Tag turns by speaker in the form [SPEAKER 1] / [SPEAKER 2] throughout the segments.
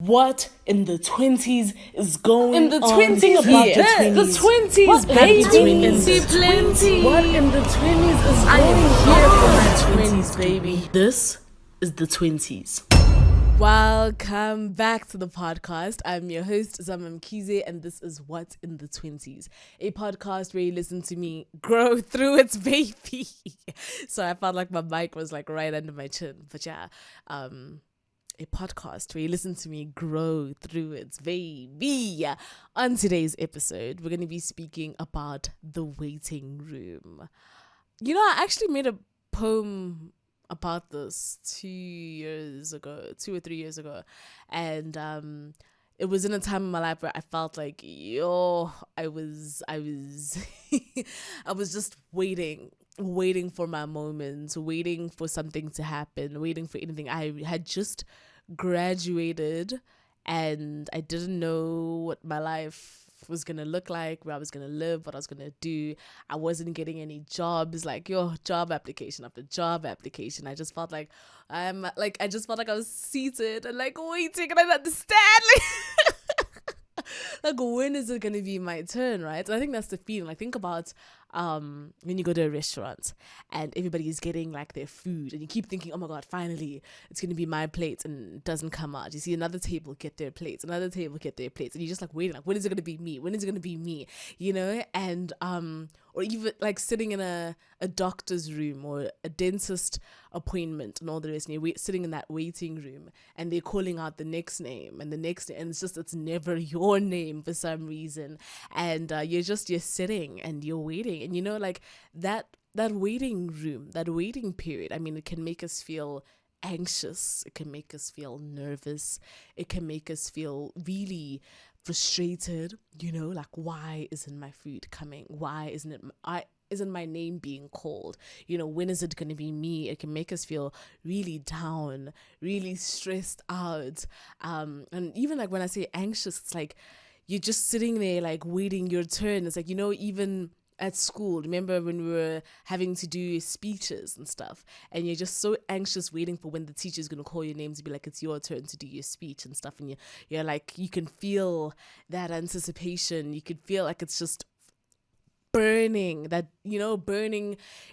[SPEAKER 1] What in the 20s is going
[SPEAKER 2] in the
[SPEAKER 1] on?
[SPEAKER 2] 20s,
[SPEAKER 1] Think about
[SPEAKER 2] yeah.
[SPEAKER 1] the 20s.
[SPEAKER 2] What
[SPEAKER 1] baby.
[SPEAKER 2] Plenty.
[SPEAKER 1] What in the 20s is
[SPEAKER 2] I
[SPEAKER 1] going
[SPEAKER 2] am here for
[SPEAKER 1] on?
[SPEAKER 2] my 20s, baby.
[SPEAKER 1] This is the 20s.
[SPEAKER 2] Welcome back to the podcast. I'm your host, Zamam Kize, and this is What in the 20s, a podcast where you listen to me grow through its baby. So I felt like my mic was like right under my chin. But yeah, a podcast where you listen to me grow through its baby. On today's episode, we're going to be speaking about the waiting room. You know, I actually made a poem about this 2 or 3 years ago, and it was in a time in my life where I felt like I was I was just waiting for my moment, waiting for something to happen, waiting for anything. I had just graduated and I didn't know what my life was gonna look like, where I was gonna live, what I was gonna do. I wasn't getting any jobs, like job application after job application. I just felt like I was seated and like waiting, and I didn't understand like when is it gonna be my turn, right? And I think that's the feeling. Like, think about when you go to a restaurant and everybody is getting like their food and you keep thinking, oh my god, finally it's gonna be my plate, and it doesn't come out. You see another table get their plates, another table get their plates, and you're just like waiting, like when is it gonna be me, you know? And or even like sitting in a doctor's room or a dentist appointment and all the rest, and you're sitting in that waiting room and they're calling out the next name and the next name, and it's never your name for some reason, and you're sitting and you're waiting. And you know, like that waiting room, that waiting period, I mean, it can make us feel anxious, it can make us feel nervous, it can make us feel really frustrated, you know, like why isn't my food coming, why isn't my name being called, you know, when is it going to be me? It can make us feel really down, really stressed out, and even like when I say anxious, it's like you're just sitting there like waiting your turn. It's like, you know, even at school, remember when we were having to do speeches and stuff, and you're just so anxious waiting for when the teacher's going to call your name to be like, it's your turn to do your speech and stuff, and you're like, you can feel that anticipation, you could feel like it's just burning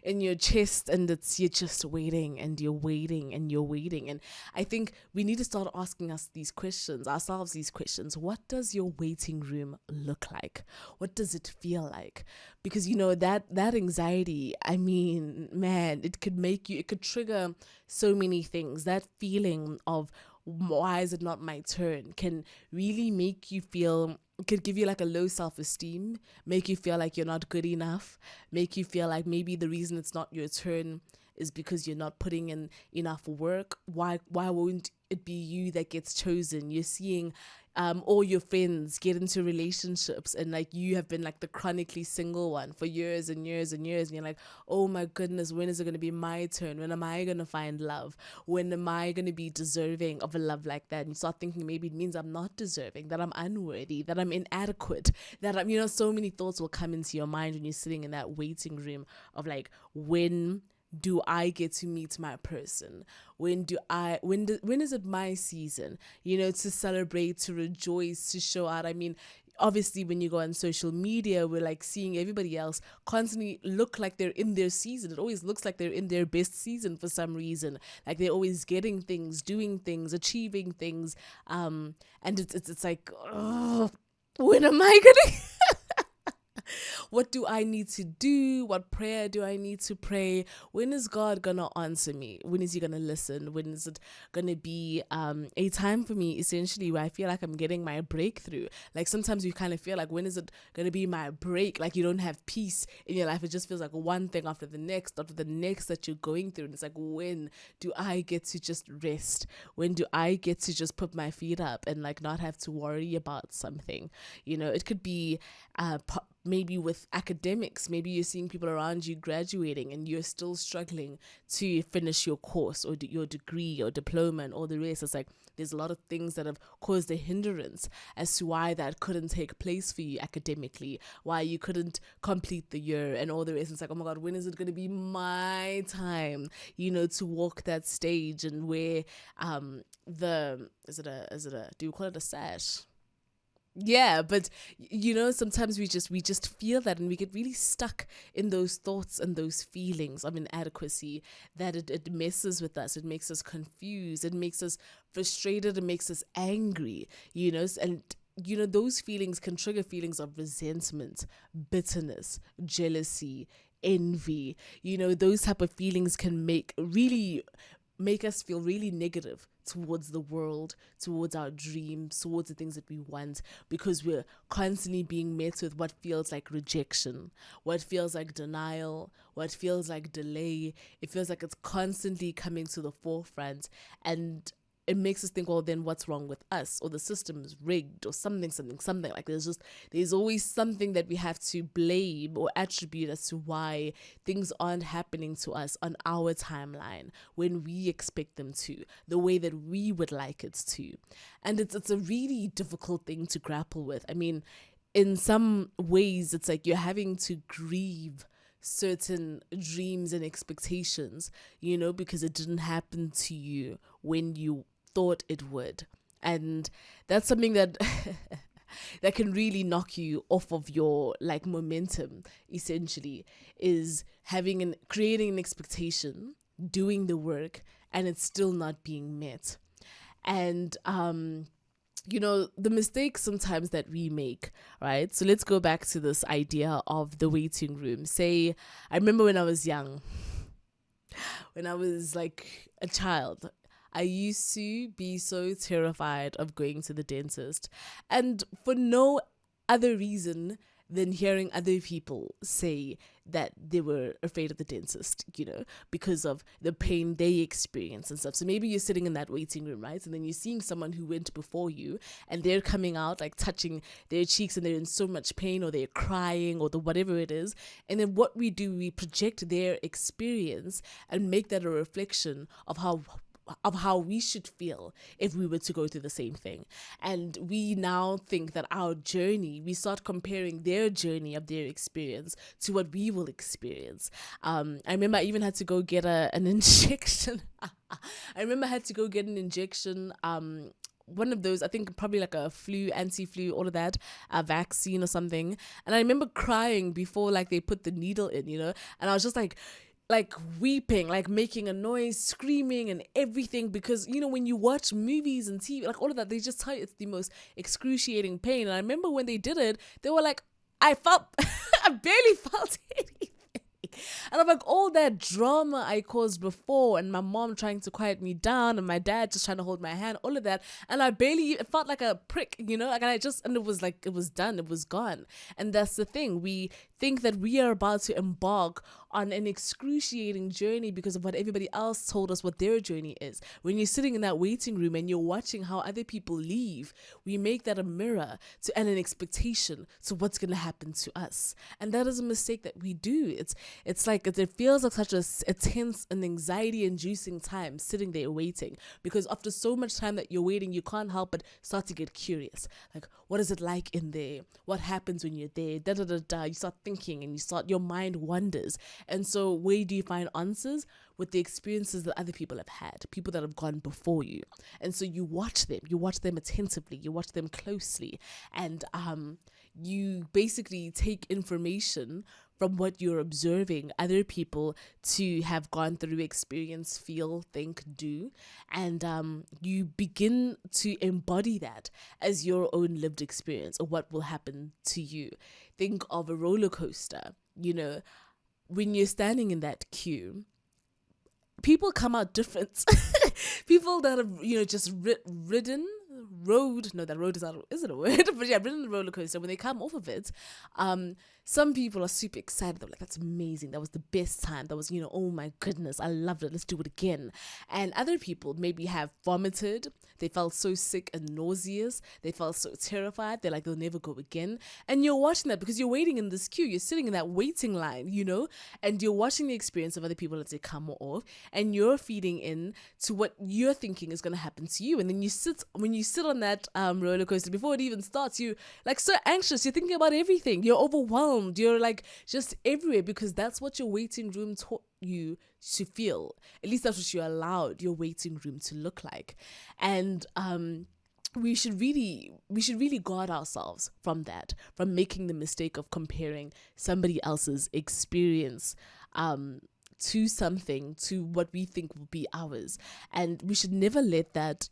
[SPEAKER 2] in your chest, and you're just waiting and you're waiting and you're waiting. And I think we need to start asking ourselves these questions. What does your waiting room look like? What does it feel like? Because, you know, that anxiety, I mean, man, it could trigger so many things. That feeling of why is it not my turn can really make you feel, it could give you like a low self-esteem, make you feel like you're not good enough, make you feel like maybe the reason it's not your turn is because you're not putting in enough work. Why won't it be you that gets chosen? You're seeing all your friends get into relationships, and like you have been like the chronically single one for years and years and years, and you're like, oh my goodness, when is it going to be my turn? When am I going to find love? When am I going to be deserving of a love like that? And you start thinking maybe it means I'm not deserving, that I'm unworthy, that I'm inadequate, that I'm, you know, so many thoughts will come into your mind when you're sitting in that waiting room of like, when do I get to meet my person? When is it my season, you know, to celebrate, to rejoice, to show out? I mean, obviously when you go on social media, we're like seeing everybody else constantly look like they're in their season. It always looks like they're in their best season for some reason, like they're always getting things, doing things, achieving things, and it's like, oh, when am I gonna what do I need to do? What prayer do I need to pray? When is God gonna answer me? When is he gonna listen? When is it gonna be a time for me, essentially, where I feel like I'm getting my breakthrough? Like sometimes you kind of feel like, when is it gonna be my break? Like you don't have peace in your life. It just feels like one thing after the next that you're going through. And it's like, when do I get to just rest? When do I get to just put my feet up and like not have to worry about something? You know, it could be maybe with academics, maybe you're seeing people around you graduating and you're still struggling to finish your course or your degree or diploma and all the rest. It's like there's a lot of things that have caused a hindrance as to why that couldn't take place for you academically, why you couldn't complete the year and all the rest. It's like, oh my God, when is it going to be my time, to walk that stage and wear is it a do you call it a sash? Yeah, but sometimes we just feel that, and we get really stuck in those thoughts and those feelings of inadequacy, that it messes with us. It makes us confused, it makes us frustrated, it makes us angry, and those feelings can trigger feelings of resentment, bitterness, jealousy, envy. Those type of feelings can make us feel really negative towards the world, towards our dreams, towards the things that we want, because we're constantly being met with what feels like rejection, what feels like denial, what feels like delay. It feels like it's constantly coming to the forefront, and it makes us think, well, then what's wrong with us, or the system is rigged, or something. Like there's always something that we have to blame or attribute as to why things aren't happening to us on our timeline when we expect them to, the way that we would like it to. And it's a really difficult thing to grapple with. I mean, in some ways, it's like you're having to grieve certain dreams and expectations, because it didn't happen to you when you thought it would. And that's something that that can really knock you off of your momentum, essentially, is creating an expectation, doing the work, and it's still not being met. And the mistakes sometimes that we make, right? So let's go back to this idea of the waiting room. Say, I remember when I was young, when I was like a child, I used to be so terrified of going to the dentist, and for no other reason than hearing other people say that they were afraid of the dentist, because of the pain they experience and stuff. So maybe you're sitting in that waiting room, right? And then you're seeing someone who went before you, and they're coming out, like touching their cheeks, and they're in so much pain, or they're crying, or whatever it is. And then what we do, we project their experience and make that a reflection of how we should feel if we were to go through the same thing. And we now think that we start comparing their journey of their experience to what we will experience. I remember I even had to go get an injection. One of those, I think probably like a anti-flu, all of that, a vaccine or something. And I remember crying before they put the needle in, and I was just like weeping, making a noise, screaming and everything, because when you watch movies and TV, all of that, they just tell you it's the most excruciating pain. And I remember when they did it, they were like, I barely felt anything. And I'm like, all that drama I caused before, and my mom trying to quiet me down, and my dad just trying to hold my hand, all of that, and it felt like a prick, and it was it was done, it was gone. And that's the thing, we think that we are about to embark on an excruciating journey because of what everybody else told us what their journey is. When you're sitting in that waiting room and you're watching how other people leave, we make that a mirror and an expectation to what's going to happen to us. And that is a mistake that we do. It's like it feels like such a tense and anxiety-inducing time sitting there waiting, because after so much time that you're waiting, you can't help but start to get curious. Like, what is it like in there? What happens when you're there? Da da da da. You start thinking, and your mind wanders. And so where do you find answers? With the experiences that other people have had, people that have gone before you. And so you watch them attentively, you watch them closely, and you basically take information from what you're observing other people to have gone through, experience, feel, think, do, and you begin to embody that as your own lived experience of what will happen to you. Think of a roller coaster. When you're standing in that queue, people come out different. People that have just road, no, that road is not, is it a word? But yeah, I've ridden the roller coaster. When they come off of it, some people are super excited. They're like, that's amazing. That was the best time. That was, oh my goodness, I loved it. Let's do it again. And other people maybe have vomited. They felt so sick and nauseous. They felt so terrified. They're like, they'll never go again. And you're watching that because you're waiting in this queue. You're sitting in that waiting line, and you're watching the experience of other people as they come off, and you're feeding in to what you're thinking is going to happen to you. And then when you sit on that roller coaster, before it even starts, you like so anxious. You're thinking about everything. You're overwhelmed. You're like just everywhere because that's what your waiting room taught you to feel. At least that's what you allowed your waiting room to look like. And we should really guard ourselves from that, from making the mistake of comparing somebody else's experience to something, to what we think will be ours. And we should never let that,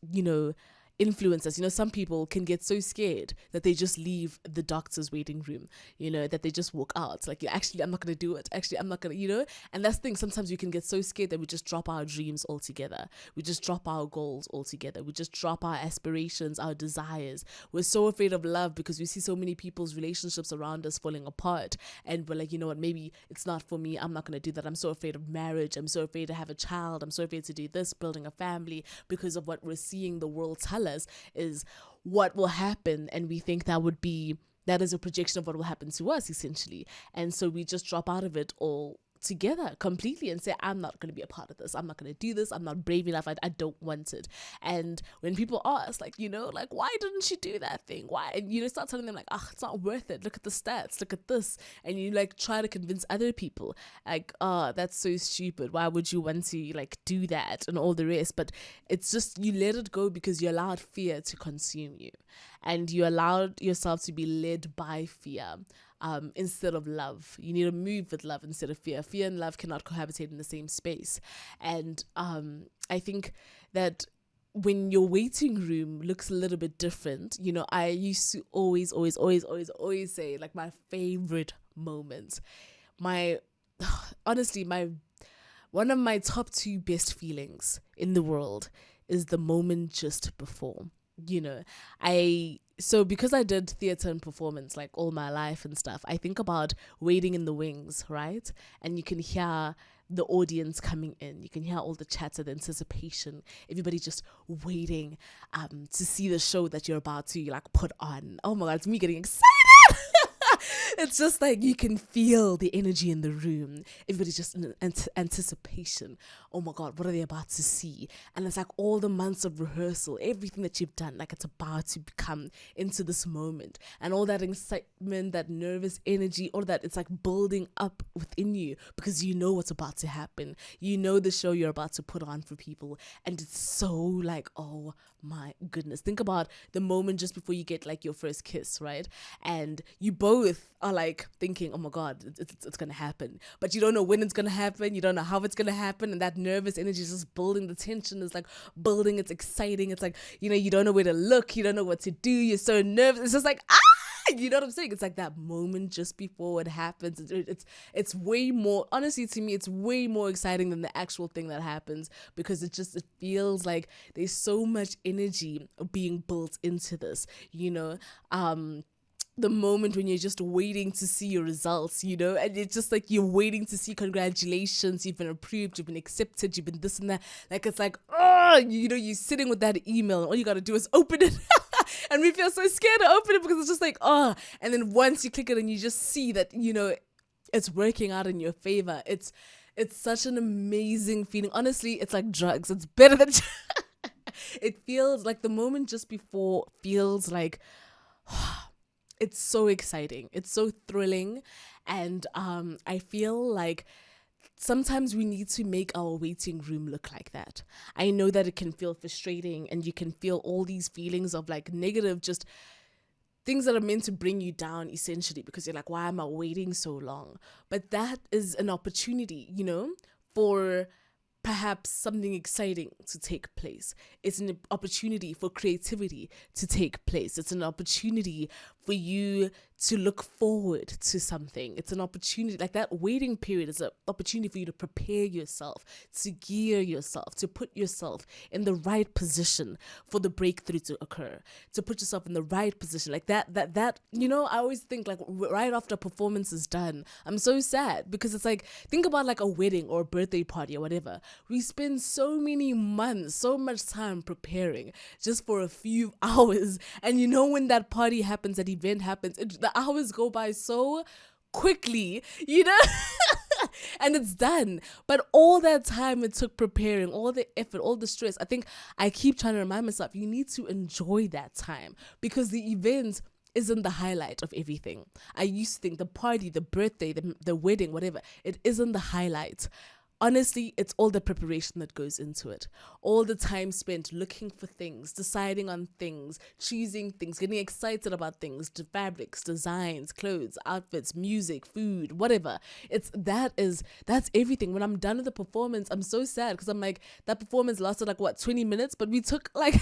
[SPEAKER 2] influence us. Some people can get so scared that they just leave the doctor's waiting room, that they just walk out. Like, actually, I'm not going to do it. Actually, I'm not going to, and that's the thing. Sometimes we can get so scared that we just drop our dreams altogether. We just drop our goals altogether. We just drop our aspirations, our desires. We're so afraid of love because we see so many people's relationships around us falling apart. And we're like, you know what, maybe it's not for me. I'm not going to do that. I'm so afraid of marriage. I'm so afraid to have a child. I'm so afraid to do this, building a family, because of what we're seeing the world tell us is what will happen, and we think that is a projection of what will happen to us, essentially. And so we just drop out of it all together completely and say, I'm not going to be a part of this. I'm not going to do this. I'm not brave enough. I don't want it. And when people ask, like, why didn't you do that thing? Why? And start telling them like, it's not worth it. Look at the stats. Look at this. And you like try to convince other people like, that's so stupid. Why would you want to like do that and all the rest? But it's just, you let it go because you allowed fear to consume you, and you allowed yourself to be led by fear. Instead of love. You need to move with love instead of fear. Fear and love cannot cohabitate in the same space. And I think that when your waiting room looks a little bit different, I used to always say, like, my favorite moments, honestly, one of my top 2 best feelings in the world is the moment just before. So because I did theater and performance like all my life and stuff, I think about waiting in the wings, right? And you can hear the audience coming in. You can hear all the chatter, the anticipation, everybody just waiting to see the show that you're about to like put on. Oh my God, it's me getting excited. It's just like you can feel the energy in the room. Everybody's just in anticipation. Oh my God, what are they about to see? And it's like all the months of rehearsal, everything that you've done, like it's about to come into this moment. And all that excitement, that nervous energy, all that, it's like building up within you because you know what's about to happen. You know the show you're about to put on for people. And it's so like, oh my goodness. Think about the moment just before you get like your first kiss, right? And you both are like thinking, oh my God, it's going to happen. But you don't know when it's going to happen. You don't know how it's going to happen. And that nervous energy is just building. The tension is like building. It's exciting. It's like, you don't know where to look. You don't know what to do. You're so nervous. It's just like, you know what I'm saying? It's like that moment just before it happens. It's way more, honestly, to me, it's way more exciting than the actual thing that happens, because it feels like there's so much energy being built into this, the moment when you're just waiting to see your results, and it's just like you're waiting to see, congratulations, you've been approved, you've been accepted, you've been this and that. Like, it's like, you're sitting with that email and all you got to do is open it. And we feel so scared to open it because it's just like, and then once you click it and you just see that, it's working out in your favor. It's such an amazing feeling. Honestly, it's like drugs. It's better than it feels like the moment just before feels like it's so exciting. It's so thrilling. And I feel like sometimes we need to make our waiting room look like that. I know that it can feel frustrating and you can feel all these feelings of like negative, just things that are meant to bring you down essentially, because you're like, why am I waiting so long? But that is an opportunity, for perhaps something exciting to take place. It's an opportunity for creativity to take place. It's an opportunity for you to look forward to something. It's an opportunity, like that waiting period is an opportunity for you to prepare yourself, to gear yourself, to put yourself in the right position for the breakthrough to occur, to put yourself in the right position. Like that, I always think like right after a performance is done, I'm so sad because it's like, think about like a wedding or a birthday party or whatever. We spend so many months, so much time preparing just for a few hours. And when that party happens, that event happens, the hours go by so quickly, and it's done. But all that time it took preparing, all the effort, all the stress, I think I keep trying to remind myself, you need to enjoy that time because the event isn't the highlight of everything. I used to think the party, the birthday, the wedding, whatever, it isn't the highlight. Honestly, it's all the preparation that goes into it. All the time spent looking for things, deciding on things, choosing things, getting excited about things, the fabrics, designs, clothes, outfits, music, food, whatever. That's everything. When I'm done with the performance, I'm so sad because I'm like, that performance lasted like 20 minutes, but we took like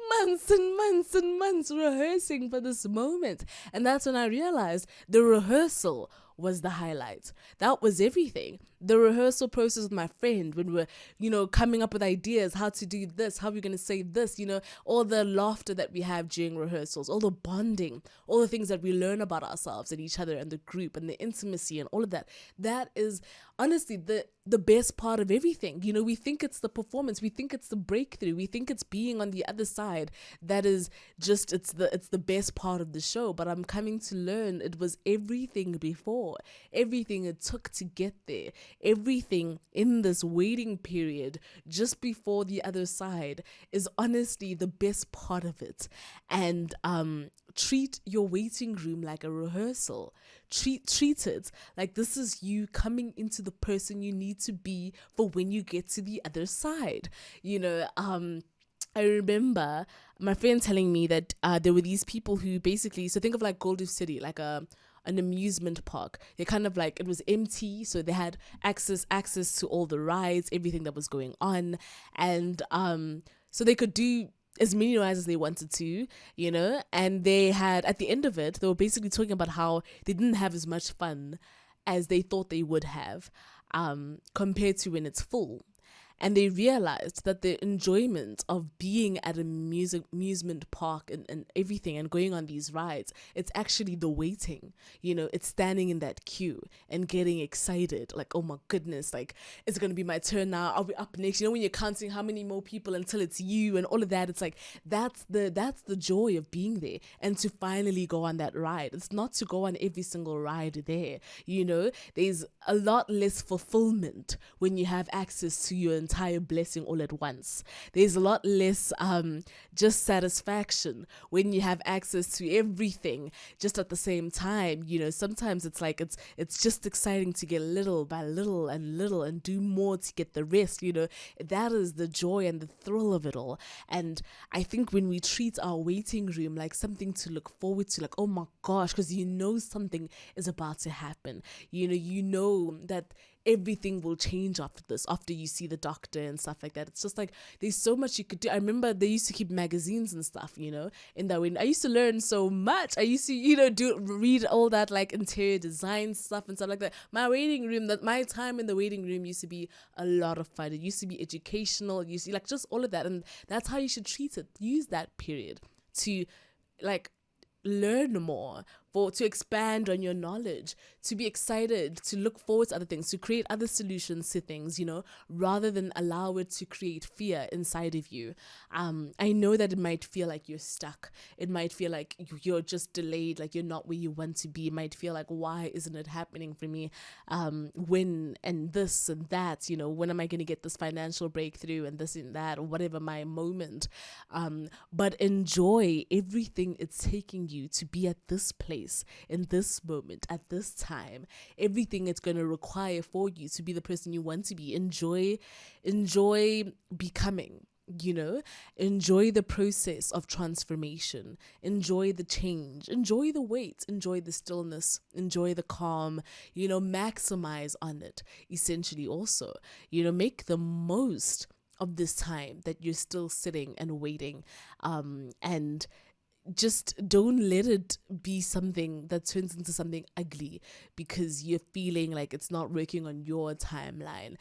[SPEAKER 2] months and months and months rehearsing for this moment. And that's when I realized the rehearsal was the highlight. That was everything. The rehearsal process with my friend, when we're, coming up with ideas, how to do this, how we're going to say this, all the laughter that we have during rehearsals, all the bonding, all the things that we learn about ourselves and each other and the group and the intimacy and all of that. That is honestly the best part of everything. We think it's the performance, we think it's the breakthrough, we think it's being on the other side. That is just, it's the best part of the show. But I'm coming to learn it was everything before, everything it took to get there, everything in this waiting period just before the other side is honestly the best part of it. And treat your waiting room like a rehearsal. Treat it like this is you coming into the person you need to be for when you get to the other side. I remember my friend telling me that there were these people who basically, so think of like Gold Reef City, like an amusement park. They kind of like, it was empty, so they had access to all the rides, everything that was going on, and so they could do as many rides as they wanted to, and they had, at the end of it, they were basically talking about how they didn't have as much fun as they thought they would have, compared to when it's full. And they realized that the enjoyment of being at an amusement park and everything and going on these rides, it's actually the waiting. It's standing in that queue and getting excited. Like, oh my goodness, like, it's going to be my turn now. I'll be up next. When you're counting how many more people until it's you and all of that, it's like, that's the joy of being there and to finally go on that ride. It's not to go on every single ride there. There's a lot less fulfillment when you have access to your entire blessing all at once. There's a lot less just satisfaction when you have access to everything just at the same time. Sometimes it's like it's just exciting to get little by little and do more to get the rest. That is the joy and the thrill of it all. And I think when we treat our waiting room like something to look forward to, like, oh my gosh, because something is about to happen. You know that everything will change after this, after you see the doctor and stuff like that. It's just like, there's so much you could do. I remember they used to keep magazines and stuff, in that way. I used to learn so much. I used to, read all that like interior design stuff and stuff like that. My time in the waiting room used to be a lot of fun. It used to be educational. It used to like just all of that. And that's how you should treat it. Use that period to like learn more, to expand on your knowledge, to be excited, to look forward to other things, to create other solutions to things, rather than allow it to create fear inside of you. I know that it might feel like you're stuck. It might feel like you're just delayed, like you're not where you want to be. It might feel like, why isn't it happening for me? When and this and that, when am I going to get this financial breakthrough and this and that, or whatever my moment. But enjoy everything it's taking you to be at this place, in this moment, at this time. Everything it's going to require for you to be the person you want to be. Enjoy becoming. enjoy the process of transformation, enjoy the change, enjoy the wait, enjoy the stillness, enjoy the calm, maximize on it. Essentially, also, make the most of this time that you're still sitting and waiting, and just don't let it be something that turns into something ugly because you're feeling like it's not working on your timeline.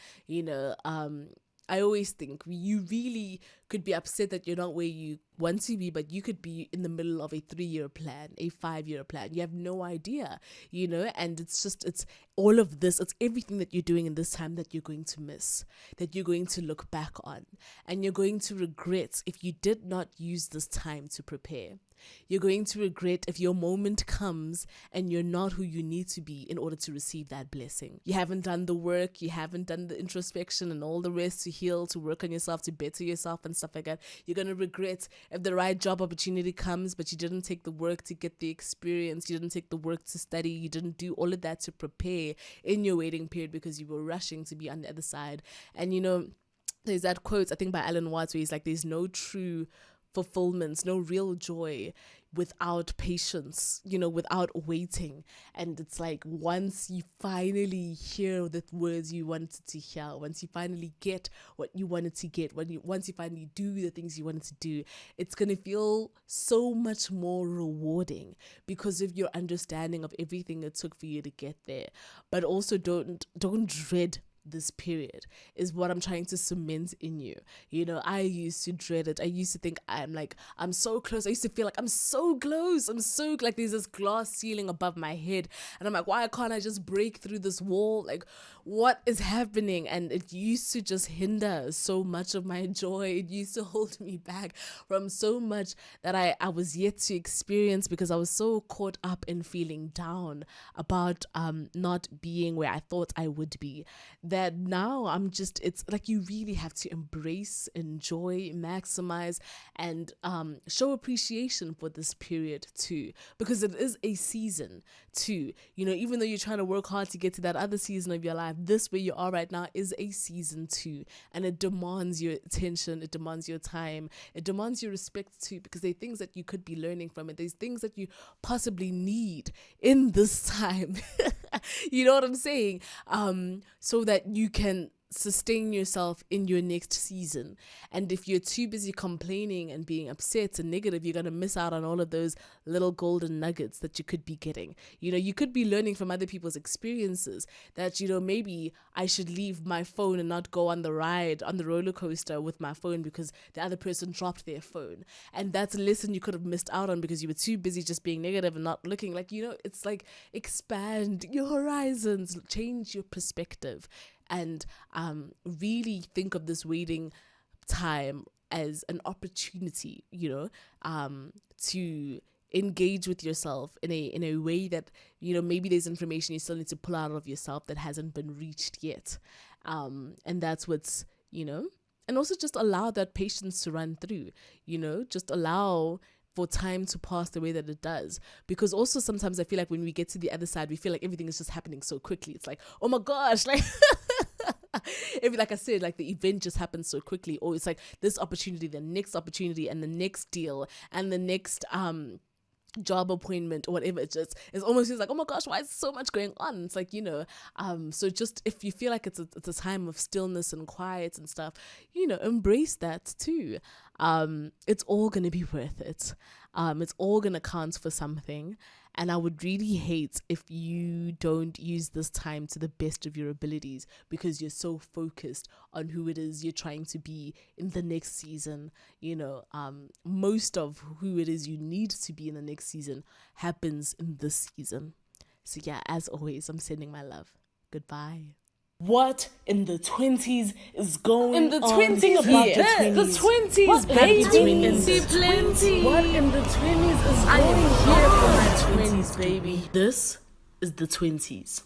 [SPEAKER 2] I always think you really could be upset that you're not where you want to be, but you could be in the middle of a 3-year plan, a 5-year plan. You have no idea, and it's all of this. It's everything that you're doing in this time that you're going to miss, that you're going to look back on, and you're going to regret if you did not use this time to prepare. You're going to regret if your moment comes and you're not who you need to be in order to receive that blessing. You haven't done the work, you haven't done the introspection and all the rest to heal, to work on yourself, to better yourself and stuff like that. You're going to regret if the right job opportunity comes, but you didn't take the work to get the experience, you didn't take the work to study, you didn't do all of that to prepare in your waiting period because you were rushing to be on the other side. And there's that quote, I think by Alan Watts, where he's like, there's no true fulfillment, no real joy without patience, without waiting. And it's like, once you finally hear the words you wanted to hear, once you finally get what you wanted to get, once you finally do the things you wanted to do, it's going to feel so much more rewarding because of your understanding of everything it took for you to get there. But also don't dread this period, is what I'm trying to cement in you. I used to dread it. I used to think I'm so close. I used to feel like I'm so close. I'm so like there's this glass ceiling above my head. And I'm like, why can't I just break through this wall? Like, what is happening? And it used to just hinder so much of my joy. It used to hold me back from so much that I was yet to experience because I was so caught up in feeling down about not being where I thought I would be, that now it's like you really have to embrace, enjoy, maximize, and show appreciation for this period too, because it is a season too. Even though you're trying to work hard to get to that other season of your life, this where you are right now is a season too, and it demands your attention, it demands your time, it demands your respect too, because there are things that you could be learning from it. There's things that you possibly need in this time. You know what I'm saying? So that you can sustain yourself in your next season. And if you're too busy complaining and being upset and negative, you're going to miss out on all of those little golden nuggets that you could be getting. You could be learning from other people's experiences that, maybe I should leave my phone and not go on the ride, on the roller coaster with my phone because the other person dropped their phone. And that's a lesson you could have missed out on because you were too busy just being negative and not looking. Like, it's like expand your horizons, change your perspective, and really think of this waiting time as an opportunity, to engage with yourself in a way that, maybe there's information you still need to pull out of yourself that hasn't been reached yet. And that's what's, and also just allow that patience to run through, just allow for time to pass the way that it does. Because also sometimes I feel like when we get to the other side, we feel like everything is just happening so quickly. It's like, oh my gosh, like like I said, like the event just happens so quickly, or it's like this opportunity, the next opportunity, and the next deal, and the next job appointment or whatever. It's almost like, oh my gosh, why is so much going on? It's like, so just if you feel like it's a time of stillness and quiet and stuff, embrace that too. It's all gonna be worth it. It's all gonna count for something. And I would really hate if you don't use this time to the best of your abilities because you're so focused on who it is you're trying to be in the next season. Most of who it is you need to be in the next season happens in this season. So yeah, as always, I'm sending my love. Goodbye.
[SPEAKER 1] What in the 20s is going
[SPEAKER 2] In the
[SPEAKER 1] on?
[SPEAKER 2] 20s,
[SPEAKER 1] Think about
[SPEAKER 2] yeah.
[SPEAKER 1] the 20s.
[SPEAKER 2] What
[SPEAKER 1] baby.
[SPEAKER 2] baby? Plenty.
[SPEAKER 1] What in the 20s is
[SPEAKER 2] I
[SPEAKER 1] going
[SPEAKER 2] am
[SPEAKER 1] on?
[SPEAKER 2] here for my 20s, baby.
[SPEAKER 1] This is the 20s.